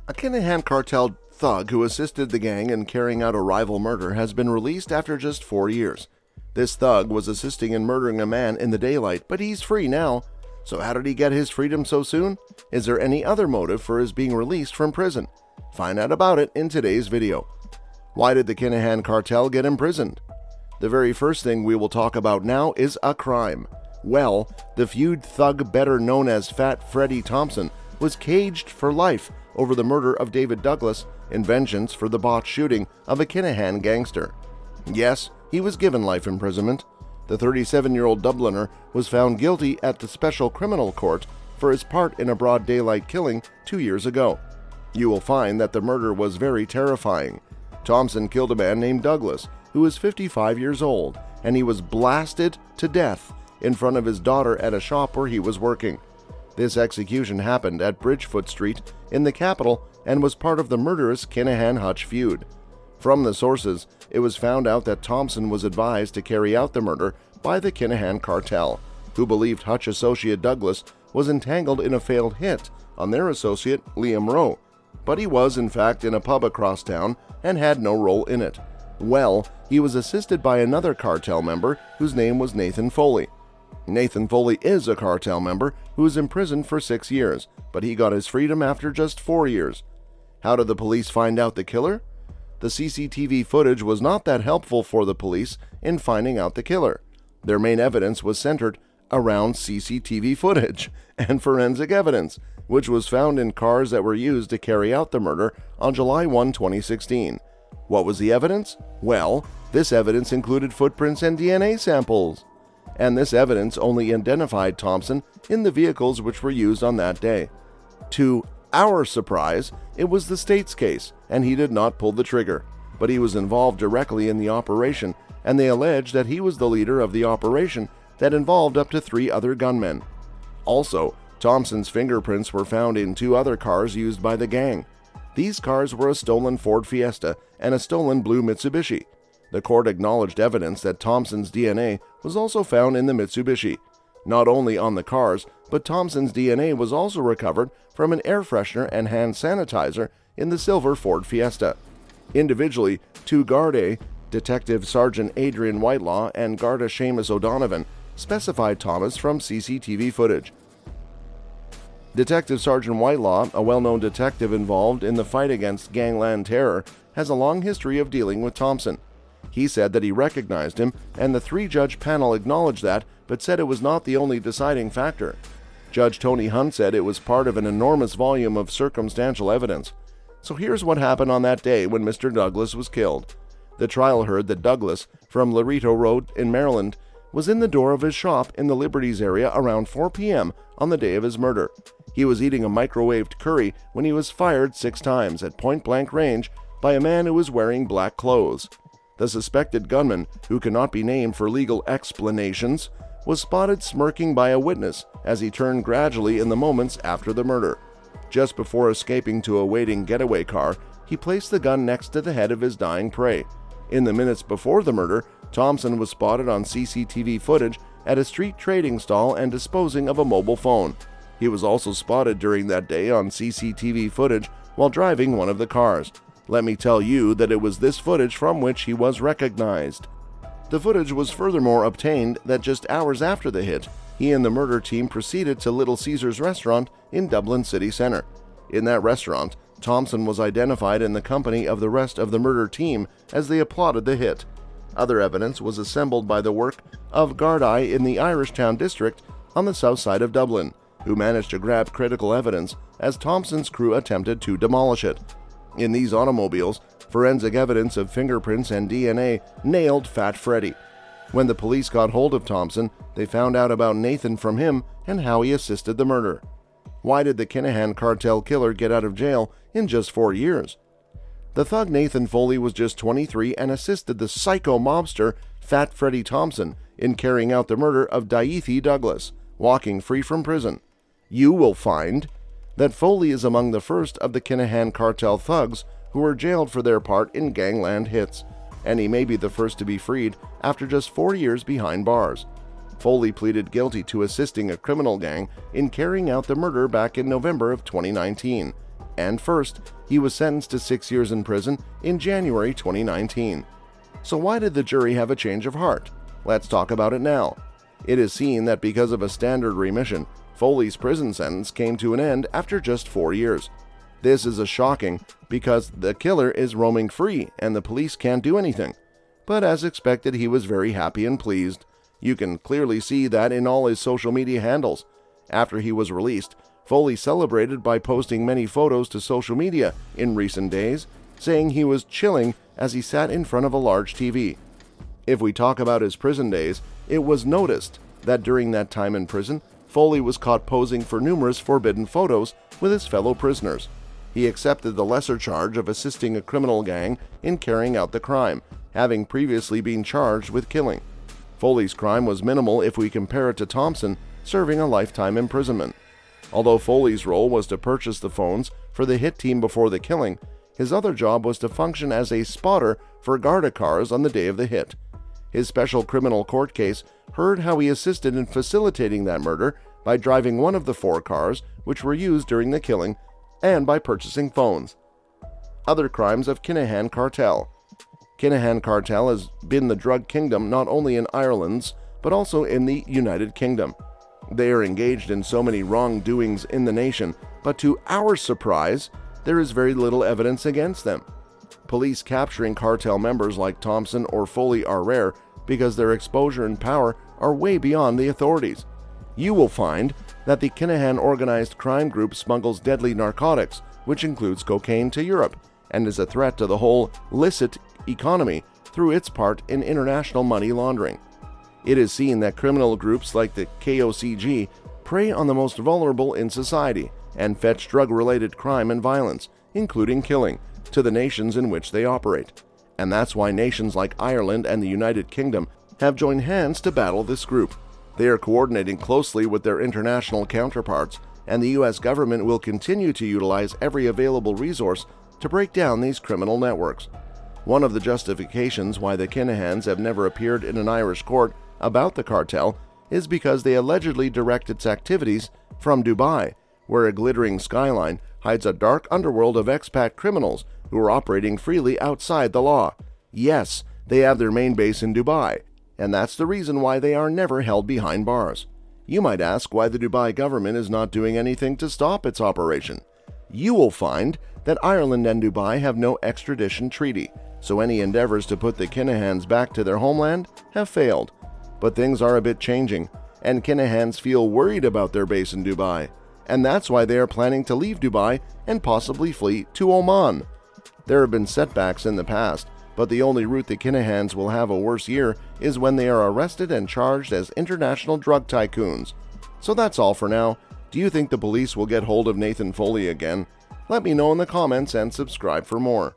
A Kinahan Cartel thug who assisted the gang in carrying out a rival murder has been released after just 4 years. This thug was assisting in murdering a man in the daylight, but he's free now. So how did he get his freedom so soon? Is there any other motive for his being released from prison? Find out about it in today's video. Why did the Kinahan Cartel get imprisoned? The very first thing we will talk about now is a crime. Well, the feud thug better known as Fat Freddie Thompson was caged for life over the murder of David Douglas in vengeance for the botched shooting of a Kinahan gangster. Yes, he was given life imprisonment. The 37-year-old Dubliner was found guilty at the Special Criminal Court for his part in a broad daylight killing 2 years ago. You will find that the murder was very terrifying. Thompson killed a man named Douglas, who was 55 years old, and he was blasted to death in front of his daughter at a shop where he was working. This execution happened at Bridgefoot Street in the capital and was part of the murderous Kinahan-Hutch feud. From the sources, it was found out that Thompson was advised to carry out the murder by the Kinahan Cartel, who believed Hutch associate Douglas was entangled in a failed hit on their associate Liam Rowe, but he was in fact in a pub across town and had no role in it. Well, he was assisted by another cartel member whose name was Nathan Foley. Nathan Foley is a cartel member who was imprisoned for 6 years, but he got his freedom after just 4 years. How did the police find out the killer? The CCTV footage was not that helpful for the police in finding out the killer. Their main evidence was centered around CCTV footage and forensic evidence, which was found in cars that were used to carry out the murder on July 1, 2016. What was the evidence? Well, this evidence included footprints and DNA samples. And this evidence only identified Thompson in the vehicles which were used on that day. To our surprise, it was the state's case, and he did not pull the trigger, but he was involved directly in the operation, and they alleged that he was the leader of the operation that involved up to 3 other gunmen. Also, Thompson's fingerprints were found in 2 other cars used by the gang. These cars were a stolen Ford Fiesta and a stolen blue Mitsubishi. The court acknowledged evidence that Thompson's DNA was also found in the Mitsubishi. Not only on the cars, but Thompson's DNA was also recovered from an air freshener and hand sanitizer in the silver Ford Fiesta. Individually, 2 Gardaí, Detective Sergeant Adrian Whitelaw and Garda Seamus O'Donovan, specified Thomas from CCTV footage. Detective Sergeant Whitelaw, a well-known detective involved in the fight against gangland terror, has a long history of dealing with Thompson. He said that he recognized him, and the 3-judge panel acknowledged that, but said it was not the only deciding factor. Judge Tony Hunt said it was part of an enormous volume of circumstantial evidence. So here's what happened on that day when Mr. Douglas was killed. The trial heard that Douglas, from Loreto Road in Maryland, was in the door of his shop in the Liberties area around 4 p.m. on the day of his murder. He was eating a microwaved curry when he was fired 6 times at point-blank range by a man who was wearing black clothes. The suspected gunman, who cannot be named for legal explanations, was spotted smirking by a witness as he turned gradually in the moments after the murder. Just before escaping to a waiting getaway car, he placed the gun next to the head of his dying prey. In the minutes before the murder, Thompson was spotted on CCTV footage at a street trading stall and disposing of a mobile phone. He was also spotted during that day on CCTV footage while driving one of the cars. Let me tell you that it was this footage from which he was recognized. The footage was furthermore obtained that just hours after the hit, he and the murder team proceeded to Little Caesars restaurant in Dublin city center. In that restaurant, Thompson was identified in the company of the rest of the murder team as they applauded the hit. Other evidence was assembled by the work of Gardaí in the Irishtown district on the south side of Dublin, who managed to grab critical evidence as Thompson's crew attempted to demolish it. In these automobiles, forensic evidence of fingerprints and DNA nailed Fat Freddy. When the police got hold of Thompson, they found out about Nathan from him and how he assisted the murder. Why did the Kinahan Cartel killer get out of jail in just 4 years? The thug Nathan Foley was just 23 and assisted the psycho mobster Fat Freddie Thompson in carrying out the murder of Daithi Douglas, walking free from prison. You will find that Foley is among the first of the Kinahan Cartel thugs who were jailed for their part in gangland hits, and he may be the first to be freed after just 4 years behind bars. Foley pleaded guilty to assisting a criminal gang in carrying out the murder back in November of 2019. and first, he was sentenced to 6 years in prison in January 2019. So why did the jury have a change of heart? Let's talk about it now. It is seen that because of a standard remission, Foley's prison sentence came to an end after just 4 years. This is shocking because the killer is roaming free and the police can't do anything. But as expected, he was very happy and pleased. You can clearly see that in all his social media handles. After he was released, Foley celebrated by posting many photos to social media in recent days, saying he was chilling as he sat in front of a large TV. If we talk about his prison days, it was noticed that during that time in prison, Foley was caught posing for numerous forbidden photos with his fellow prisoners. He accepted the lesser charge of assisting a criminal gang in carrying out the crime, having previously been charged with killing. Foley's crime was minimal if we compare it to Thompson serving a lifetime imprisonment. Although Foley's role was to purchase the phones for the hit team before the killing, his other job was to function as a spotter for Garda cars on the day of the hit. His special criminal court case heard how he assisted in facilitating that murder by driving one of the 4 cars which were used during the killing and by purchasing phones. Other crimes of Kinahan Cartel. Kinahan Cartel has been the drug kingdom not only in Ireland's but also in the United Kingdom. They are engaged in so many wrongdoings in the nation, but to our surprise, there is very little evidence against them. Police capturing cartel members like Thompson or Foley are rare because their exposure and power are way beyond the authorities. You will find that the Kinahan organized crime group smuggles deadly narcotics, which includes cocaine, to Europe, and is a threat to the whole licit economy through its part in international money laundering. It is seen that criminal groups like the KOCG prey on the most vulnerable in society and fetch drug-related crime and violence, including killing, to the nations in which they operate. And that's why nations like Ireland and the United Kingdom have joined hands to battle this group. They are coordinating closely with their international counterparts, and the U.S. government will continue to utilize every available resource to break down these criminal networks. One of the justifications why the Kinahans have never appeared in an Irish court about the cartel is because they allegedly direct its activities from Dubai, where a glittering skyline hides a dark underworld of expat criminals who are operating freely outside the law. Yes, they have their main base in Dubai, and that's the reason why they are never held behind bars. You might ask why the Dubai government is not doing anything to stop its operation. You will find that Ireland and Dubai have no extradition treaty, so any endeavors to put the Kinahans back to their homeland have failed. But things are a bit changing, and Kinahans feel worried about their base in Dubai, and that's why they are planning to leave Dubai and possibly flee to Oman. There have been setbacks in the past, but the only route the Kinahans will have a worse year is when they are arrested and charged as international drug tycoons. So that's all for now. Do you think the police will get hold of Nathan Foley again? Let me know in the comments and subscribe for more.